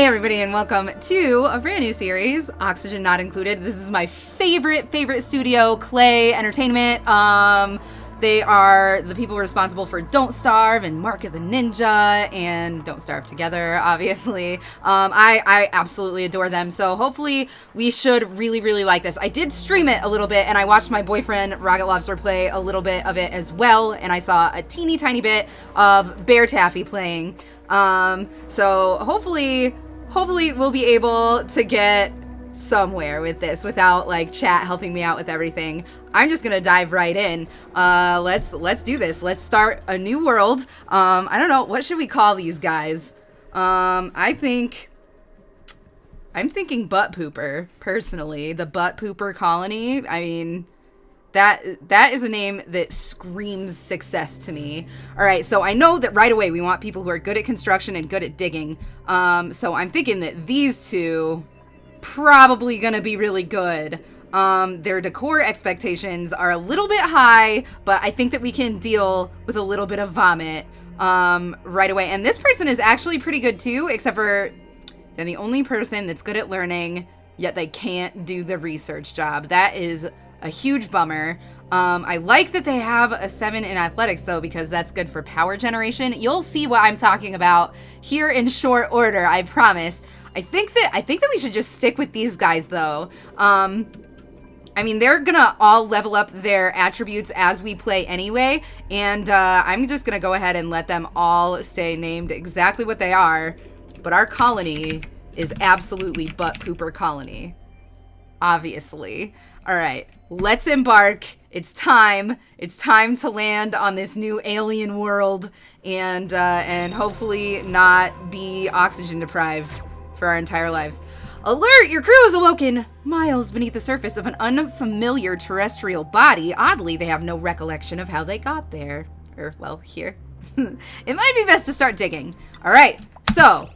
everybody, and welcome to a brand new series, Oxygen Not Included. This is my favorite studio, Clay Entertainment. They are the people responsible for Don't Starve and Mark of the Ninja and Don't Starve Together, obviously. I absolutely adore them, so hopefully we should really like this. I did stream it a little bit, and I watched my boyfriend Rocket Lobster play a little bit of it as well, and I saw a teeny tiny bit of Bear Taffy playing. So hopefully we'll be able to get somewhere with this without like chat helping me out with everything. I'm just gonna dive right in. Let's do this. Let's start a new world. I don't know, what should we call these guys? I'm thinking Buttpooper, personally. The Buttpooper colony. I mean, that is a name that screams success to me. All right, so I know that right away we want people who are good at construction and good at digging. So I'm thinking that these two probably gonna be really good. Their decor expectations are a little bit high, but I think that we can deal with a little bit of vomit right away. And this person is actually pretty good too, except for they're the only person that's good at learning, yet they can't do the research job. That is a huge bummer. I like that they have a 7 in athletics though, because that's good for power generation. You'll see what I'm talking about here in short order, I promise. I think that we should just stick with these guys though. I mean, they're gonna all level up their attributes as we play anyway, and I'm just gonna go ahead and let them all stay named exactly what they are, but our colony is absolutely Buttpooper Colony. Obviously. Alright, let's embark. It's time. It's time to land on this new alien world and hopefully not be oxygen deprived for our entire lives. Alert! Your crew is awoken miles beneath the surface of an unfamiliar terrestrial body. Oddly, they have no recollection of how they got there. Or, well, here. It might be best to start digging. Alright, so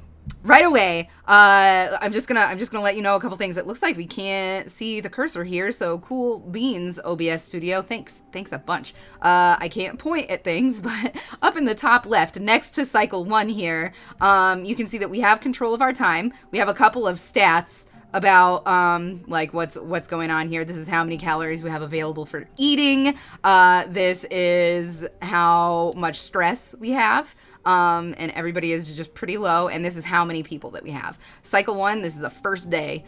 right away, I'm just gonna let you know a couple things. It looks like we can't see the cursor here, so cool beans, OBS Studio. Thanks a bunch. I can't point at things, but up in the top left, next to cycle 1 here, you can see that we have control of our time. We have a couple of stats about like what's going on here. This is how many calories we have available for eating. This is how much stress we have, and everybody is just pretty low, and this is how many people that we have. Cycle 1, this is the first day.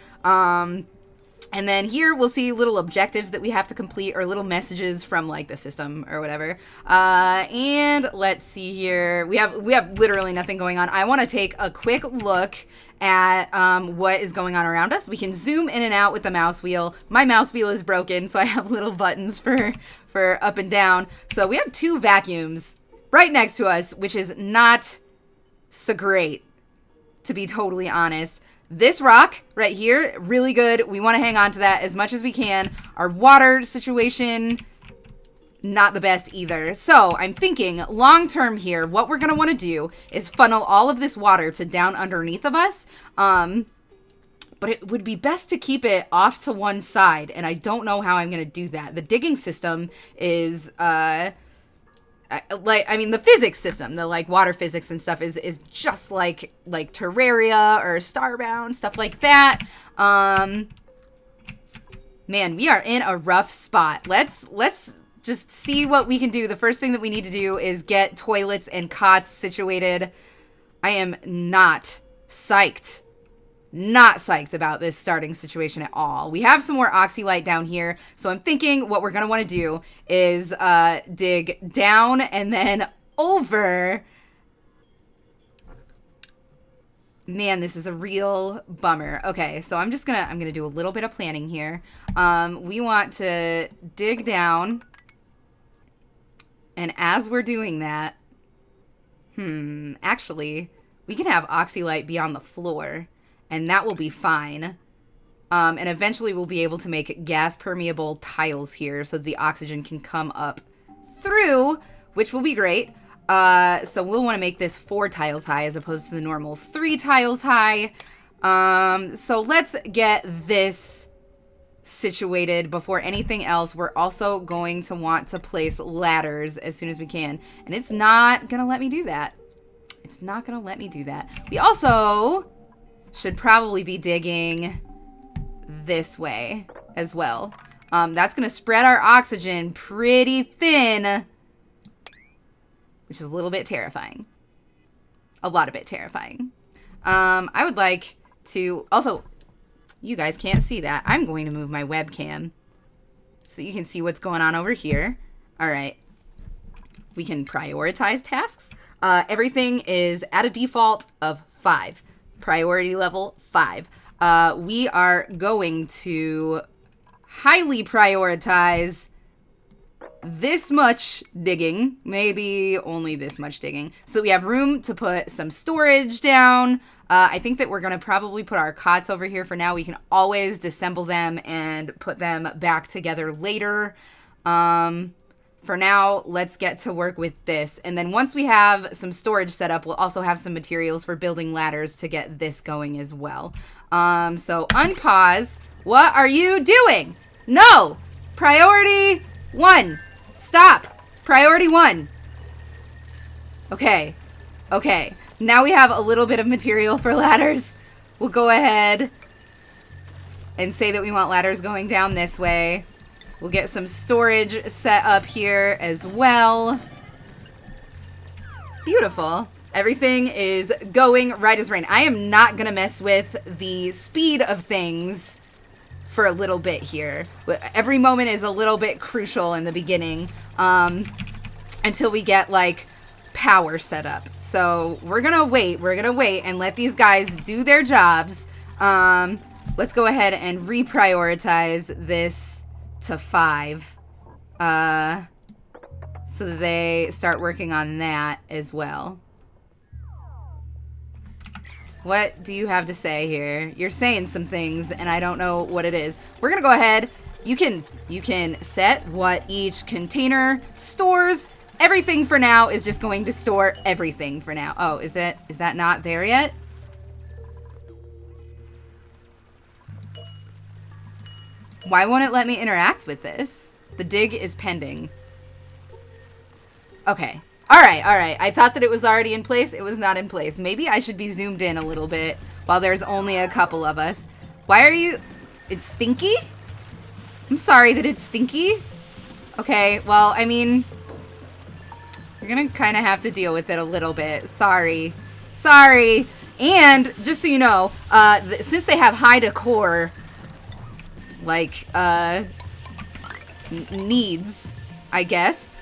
And then here we'll see little objectives that we have to complete, or little messages from like the system or whatever. And let's see here. We have literally nothing going on. I want to take a quick look at what is going on around us. We can zoom in and out with the mouse wheel. My mouse wheel is broken, so I have little buttons for up and down. So we have 2 vacuums right next to us, which is not so great, to be totally honest. This rock right here, really good. We want to hang on to that as much as we can. Our water situation, not the best either. So I'm thinking long term here, what we're going to want to do is funnel all of this water to down underneath of us. But it would be best to keep it off to one side, and I don't know how I'm going to do that. The digging system is the physics system, the like water physics and stuff is just like Terraria or Starbound, stuff like that. Man, we are in a rough spot. Let's just see what we can do. The first thing that we need to do is get toilets and cots situated. I am not psyched about this starting situation at all. We have some more oxylite down here, so I'm thinking what we're going to want to do is dig down and then over. Man, this is a real bummer. Okay, so I'm gonna do a little bit of planning here. We want to dig down, and as we're doing that, actually, we can have oxylite be on the floor, and that will be fine. And eventually we'll be able to make gas permeable tiles here so the oxygen can come up through, which will be great. So we'll want to make this 4 tiles high as opposed to the normal 3 tiles high. So let's get this situated before anything else. We're also going to want to place ladders as soon as we can. And it's not going to let me do that. It's not going to let me do that. We also should probably be digging this way as well. That's going to spread our oxygen pretty thin, which is a little bit terrifying. A lot of it terrifying. I would like to... Also, you guys can't see that. I'm going to move my webcam so you can see what's going on over here. All right. We can prioritize tasks. Everything is at a default of 5. Priority level 5. We are going to highly prioritize this much digging, maybe only this much digging, so we have room to put some storage down. I think that we're going to probably put our cots over here for now. We can always disassemble them and put them back together later. For now, let's get to work with this. And then once we have some storage set up, we'll also have some materials for building ladders to get this going as well. So unpause. What are you doing? No! Priority 1. Stop. Priority 1. Okay. Okay. Now we have a little bit of material for ladders. We'll go ahead and say that we want ladders going down this way. We'll get some storage set up here as well. Beautiful. Everything is going right as rain. I am not going to mess with the speed of things for a little bit here. Every moment is a little bit crucial in the beginning until we get like power set up. So we're going to wait. We're going to wait and let these guys do their jobs. Let's go ahead and reprioritize this to 5 so that they start working on that as well. What do you have to say here? You're saying some things and I don't know what it is. We're gonna go ahead. You can set what each container stores. Everything for now is just going to store everything for now. Oh, is that not there yet? Why won't it let me interact with this? The dig is pending. Okay. All right. I thought that it was already in place. It was not in place. Maybe I should be zoomed in a little bit while there's only a couple of us. Why are you... It's stinky? I'm sorry that it's stinky. Okay, well, I mean... You're gonna kind of have to deal with it a little bit. Sorry. Sorry. And, just so you know, since they have high decor... like, needs, I guess.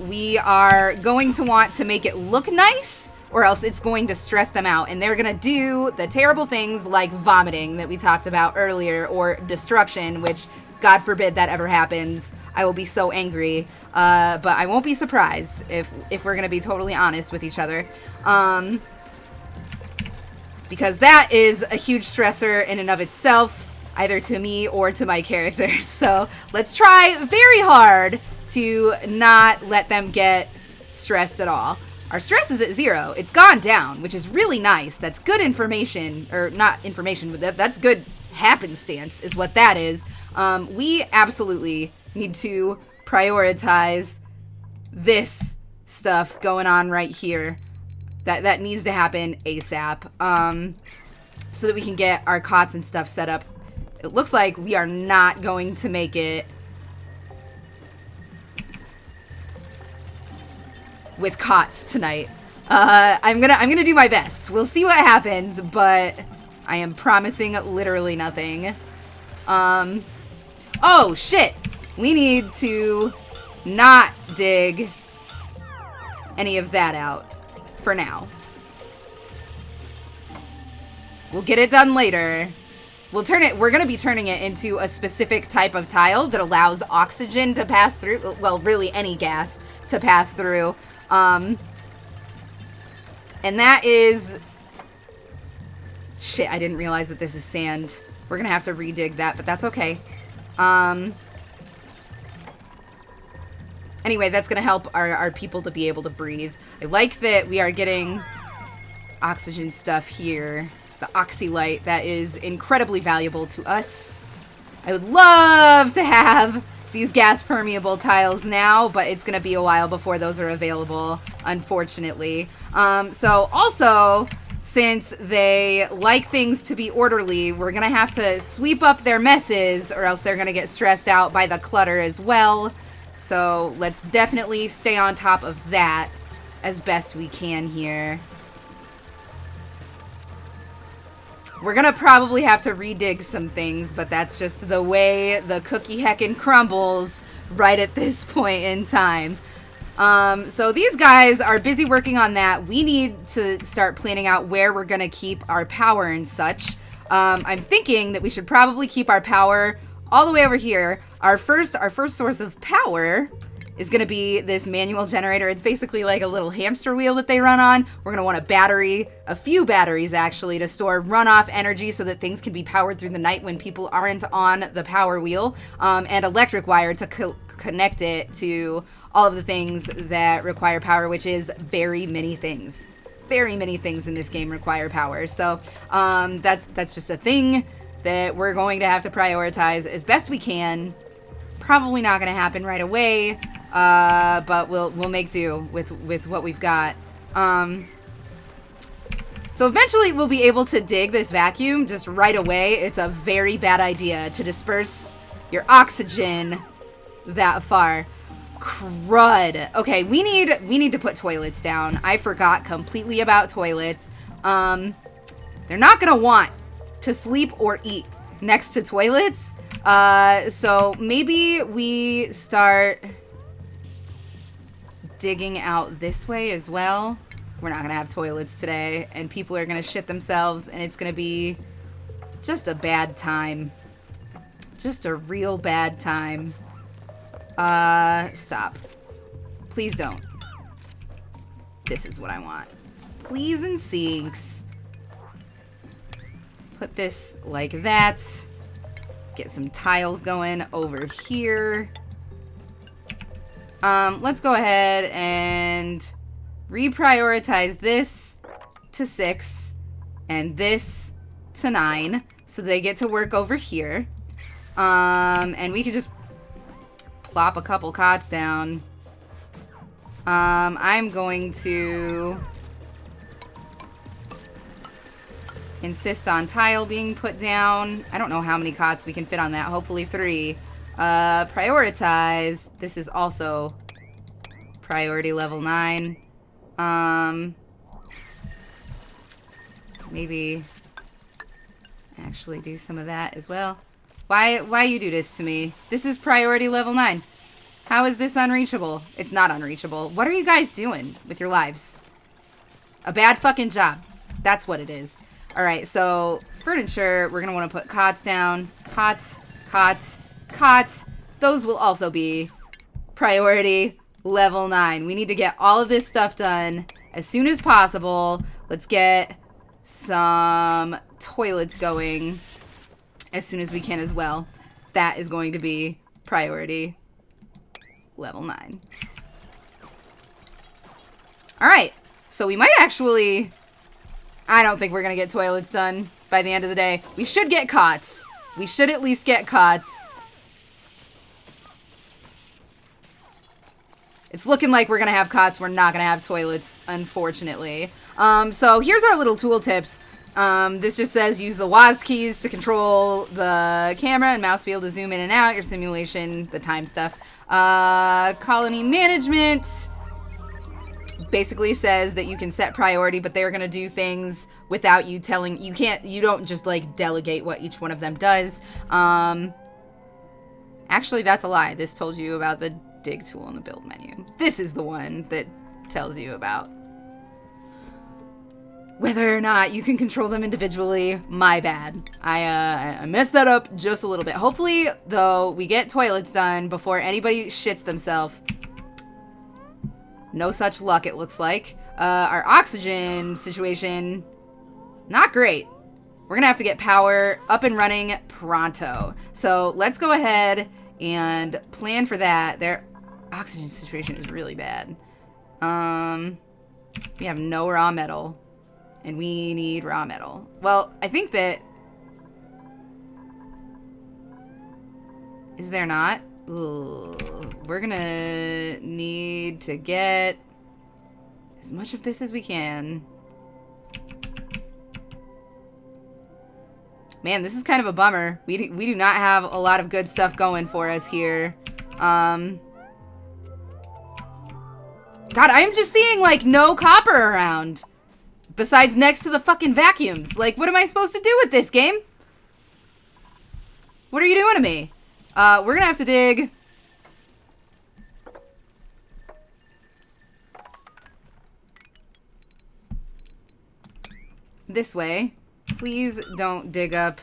We are going to want to make it look nice, or else it's going to stress them out. And they're going to do the terrible things like vomiting that we talked about earlier, or destruction, which, God forbid that ever happens. I will be so angry. But I won't be surprised if we're going to be totally honest with each other. Because that is a huge stressor in and of itself, either to me or to my characters. So let's try very hard to not let them get stressed at all. Our stress is at 0. It's gone down, which is really nice. That's good information, or not information, but that's good happenstance is what that is. We absolutely need to prioritize this stuff going on right here. That needs to happen ASAP, so that we can get our cots and stuff set up. It looks like we are not going to make it with cots tonight. I'm gonna do my best. We'll see what happens, but I am promising literally nothing. Oh shit! We need to not dig any of that out for now. We'll get it done later. We're going to be turning it into a specific type of tile that allows oxygen to pass through. Well, really any gas to pass through. And that is... Shit, I didn't realize that this is sand. We're going to have to redig that, but that's okay. Anyway, that's going to help our people to be able to breathe. I like that we are getting oxygen stuff here. The oxylite, that is incredibly valuable to us. I would love to have these gas permeable tiles now, but it's going to be a while before those are available, unfortunately. So also, since they like things to be orderly, we're going to have to sweep up their messes or else they're going to get stressed out by the clutter as well. So let's definitely stay on top of that as best we can here. We're going to probably have to redig some things, but that's just the way the cookie heckin' crumbles right at this point in time. So these guys are busy working on that. We need to start planning out where we're going to keep our power and such. I'm thinking that we should probably keep our power all the way over here. Our first source of power is going to be this manual generator. It's basically like a little hamster wheel that they run on. We're going to want a battery, a few batteries actually, to store runoff energy so that things can be powered through the night when people aren't on the power wheel, and electric wire to connect it to all of the things that require power, which is very many things. Very many things in this game require power. So that's just a thing that we're going to have to prioritize as best we can. Probably not going to happen right away, but we'll make do with what we've got. So eventually we'll be able to dig this vacuum just right away. It's a very bad idea to disperse your oxygen that far. Crud. Okay, we need to put toilets down. I forgot completely about toilets. They're not gonna want to sleep or eat next to toilets. So maybe we start digging out this way as well. We're not gonna have toilets today, and people are gonna shit themselves, and it's gonna be just a bad time. Just a real bad time. Stop. Please don't. This is what I want. Please and sinks. Put this like that. Get some tiles going over here. Let's go ahead and reprioritize this to 6 and this to 9 so they get to work over here. And we could just plop a couple cots down. I'm going to insist on tile being put down. I don't know how many cots we can fit on that. Hopefully 3. Prioritize. This is also priority level 9. Maybe actually do some of that as well. Why you do this to me? This is priority level 9. How is this unreachable? It's not unreachable. What are you guys doing with your lives? A bad fucking job. That's what it is. Alright, so furniture, we're going to want to put cots down. Cots, cots, cots. Those will also be priority level 9. We need to get all of this stuff done as soon as possible. Let's get some toilets going as soon as we can as well. That is going to be priority level 9. Alright, so we might actually... I don't think we're going to get toilets done by the end of the day. We should get cots. We should at least get cots. It's looking like we're going to have cots. We're not going to have toilets, unfortunately. So here's our little tool tips. This just says use the WASD keys to control the camera and mouse wheel to zoom in and out, your simulation, the time stuff. Colony management basically says that you can set priority, but they're going to do things without you telling. You don't just like delegate what each one of them does. Actually, that's a lie. This told you about the dig tool in the build menu. This is the one that tells you about whether or not you can control them individually. My bad. I messed that up just a little bit. Hopefully, though, we get toilets done before anybody shits themselves. No such luck, it looks like. Our oxygen situation, not great. We're gonna have to get power up and running pronto. So let's go ahead and plan for that. Their oxygen situation is really bad. We have no raw metal. And we need raw metal. Well, I think that... Is there not? Ugh. We're gonna need to get as much of this as we can. Man, this is kind of a bummer. We do not have a lot of good stuff going for us here. God, I'm just seeing, like, no copper around. Besides next to the fucking vacuums. Like, what am I supposed to do with this game? What are you doing to me? We're gonna have to dig... this way. Please don't dig up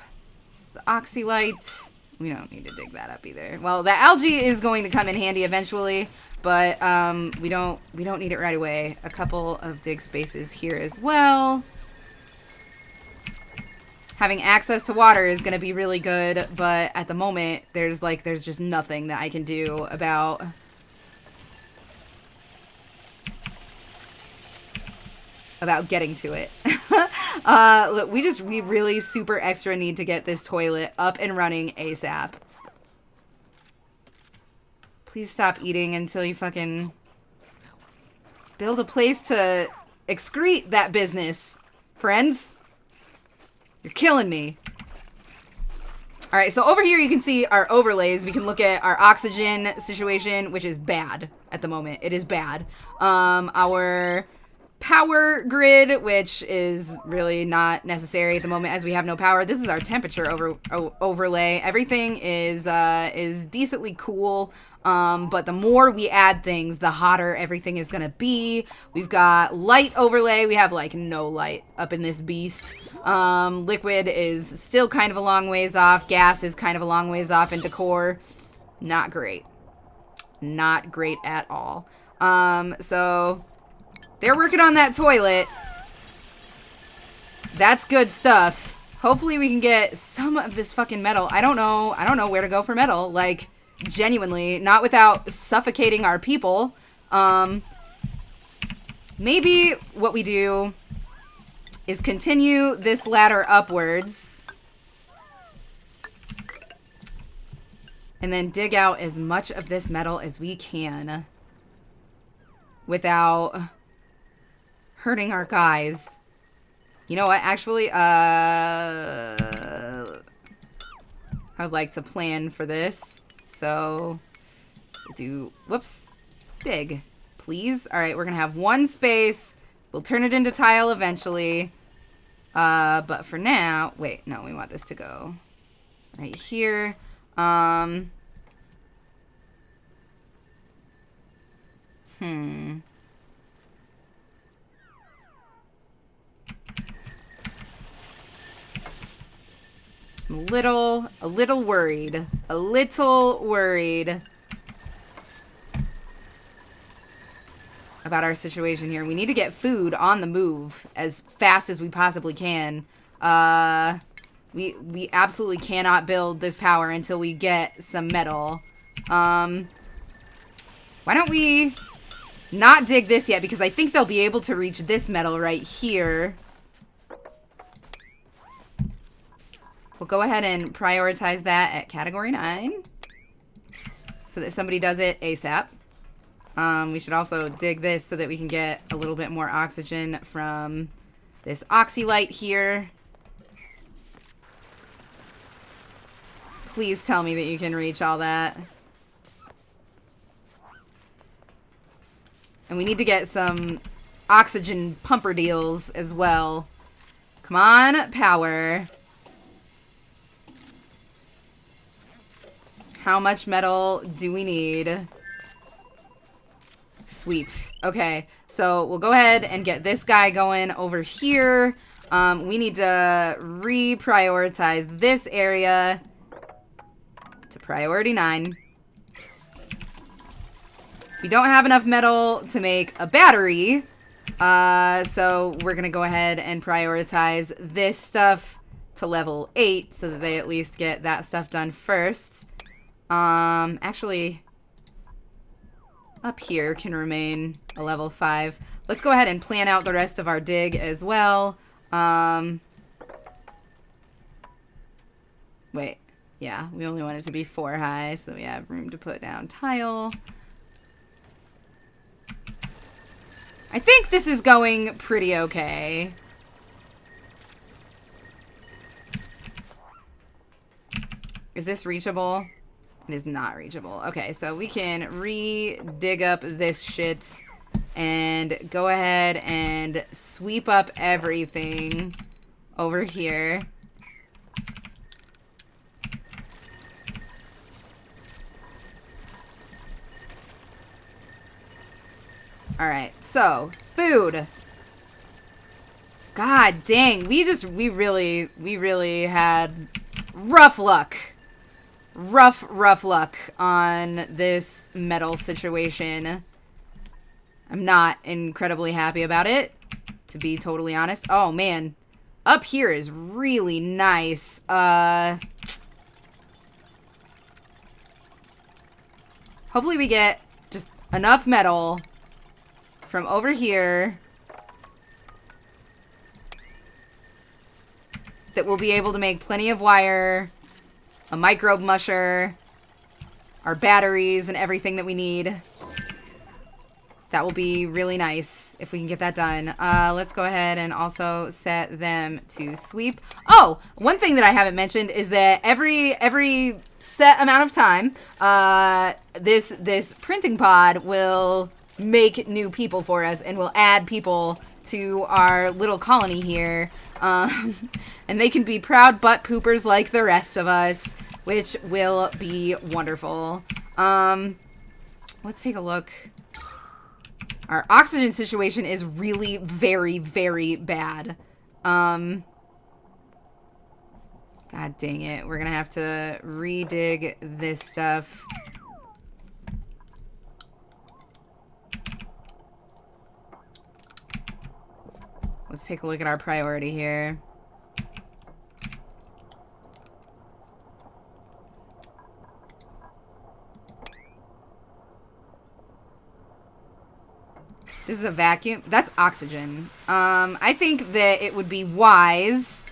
the oxylite. We don't need to dig that up either. Well, the algae is going to come in handy eventually, but we don't need it right away. A couple of dig spaces here as well. Having access to water is going to be really good, but at the moment there's just nothing that I can do about getting to it. Look, we really super extra need to get this toilet up and running ASAP. Please stop eating until you fucking build a place to excrete that business, friends. You're killing me. All right, so over here you can see our overlays. We can look at our oxygen situation, which is bad at the moment. It is bad. Our power grid, which is really not necessary at the moment as we have no power. This is our temperature overlay. Everything is decently cool, but the more we add things, the hotter everything is gonna be. We've got light overlay. We have like no light up in this beast. Liquid is still kind of a long ways off. Gas is kind of a long ways off, and decor, not great. Not great at all. So they're working on that toilet. That's good stuff. Hopefully we can get some of this fucking metal. I don't know where to go for metal. Like, genuinely, not without suffocating our people. Maybe what we do is continue this ladder upwards and then dig out as much of this metal as we can without hurting our guys. You know what? Actually, I would like to plan for this. So, whoops, dig, please. All right, we're going to have one space. We'll turn it into tile eventually. But for now, wait, no, we want this to go right here. I'm a little worried about our situation here. We need to get food on the move as fast as we possibly can. We absolutely cannot build this power until we get some metal. Why don't we not dig this yet? Because I think they'll be able to reach this metal right here. We'll go ahead and prioritize that at category 9 so that somebody does it ASAP. We should also dig this so that we can get a little bit more oxygen from this oxylite here. Please tell me that you can reach all that. And we need to get some oxygen pumper deals as well. Come on, power. How much metal do we need? Sweet. Okay, so we'll go ahead and get this guy going over here. We need to reprioritize this area to priority 9. We don't have enough metal to make a battery, so we're gonna go ahead and prioritize this stuff to level 8 so that they at least get that stuff done first. Actually, up here can remain a level 5. Let's go ahead and plan out the rest of our dig as well. Wait, yeah, we only want it to be 4 high, so we have room to put down tile. I think this is going pretty okay. Is this reachable? It is not reachable. Okay, so we can re-dig up this shit and go ahead and sweep up everything over here. Alright, so, food. God dang, we really had rough luck. Rough luck on this metal situation. I'm not incredibly happy about it, to be totally honest. Oh, man. Up here is really nice. Hopefully we get just enough metal from over here that we'll be able to make plenty of wire, a microbe musher, our batteries, and everything that we need. That will be really nice if we can get that done. Let's go ahead and also set them to sweep. Oh, one thing that I haven't mentioned is that every set amount of time, this printing pod will make new people for us and will add people to our little colony here. And they can be proud butt poopers like the rest of us, which will be wonderful. Let's take a look. Our oxygen situation is really very, very bad. God dang it. We're gonna have to redig this stuff. Let's take a look at our priority here. This is a vacuum. That's oxygen. I think that it would be wise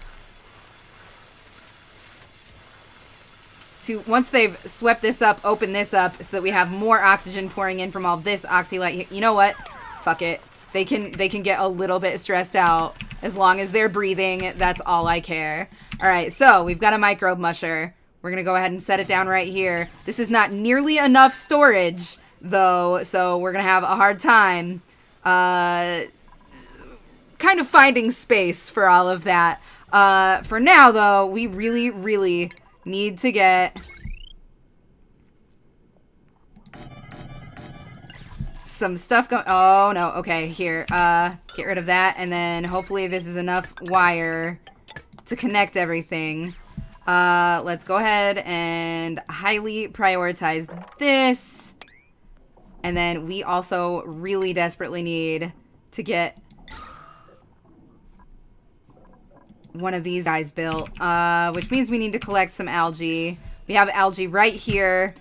to, once they've swept this up, open this up so that we have more oxygen pouring in from all this oxylight. You know what? Fuck it. They can get a little bit stressed out. As long as they're breathing, that's all I care. Alright, so we've got a microbe musher. We're gonna go ahead and set it down right here. This is not nearly enough storage, though, so we're gonna have a hard time kind of finding space for all of that. For now, though, we really need to get some stuff going. Oh, no. Okay, here. Get rid of that, and then hopefully this is enough wire to connect everything. Let's go ahead and highly prioritize this. And then we also really desperately need to get one of these guys built, which means we need to collect some algae. We have algae right here.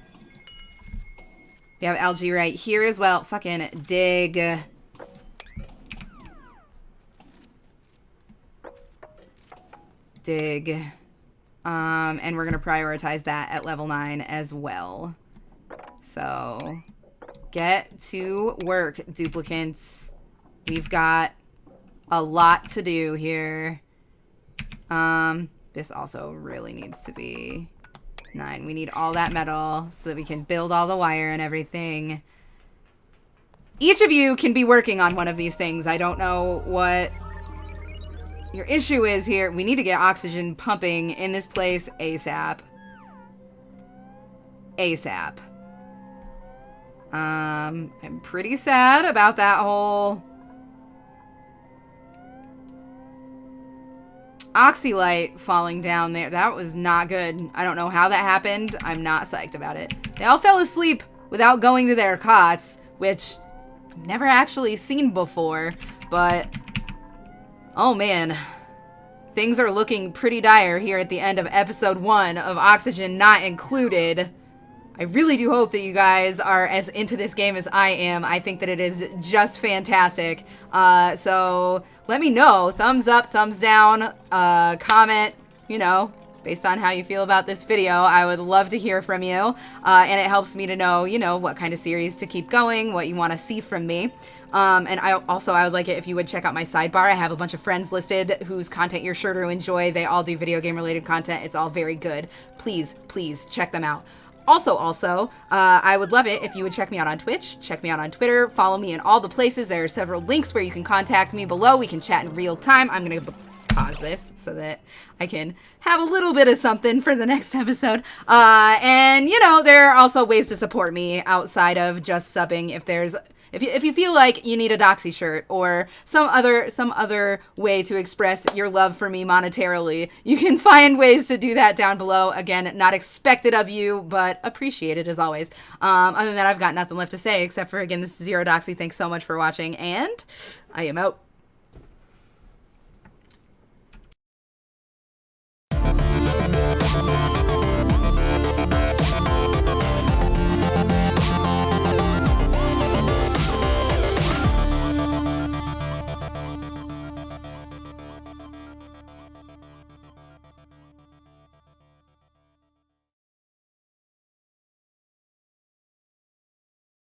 We have algae right here as well. Fucking dig. Dig. And we're going to prioritize that at level 9 as well. So, get to work, duplicants. We've got a lot to do here. This also really needs to be 9. We need all that metal so that we can build all the wire and everything. Each of you can be working on one of these things. I don't know what your issue is here. We need to get oxygen pumping in this place ASAP. ASAP. I'm pretty sad about that whole oxylight falling down there. That was not good. I don't know how that happened. I'm not psyched about it. They all fell asleep without going to their cots, which I've never actually seen before, but oh man. Things are looking pretty dire here at the end of episode 1 of Oxygen Not Included. I really do hope that you guys are as into this game as I am. I think that it is just fantastic. So let me know. Thumbs up, thumbs down, comment, you know, based on how you feel about this video. I would love to hear from you, and it helps me to know, you know, what kind of series to keep going, what you want to see from me. And I would like it if you would check out my sidebar. I have a bunch of friends listed whose content you're sure to enjoy. They all do video game related content. It's all very good. Please check them out. Also, I would love it if you would check me out on Twitch, check me out on Twitter, follow me in all the places. There are several links where you can contact me below. We can chat in real time. I'm going to pause this so that I can have a little bit of something for the next episode. And, you know, there are also ways to support me outside of just subbing. If you feel like you need a Doxy shirt or some other way to express your love for me monetarily, you can find ways to do that down below. Again, not expected of you, but appreciated as always. Other than that, I've got nothing left to say except for, again, this is Zero Doxy. Thanks so much for watching, and I am out.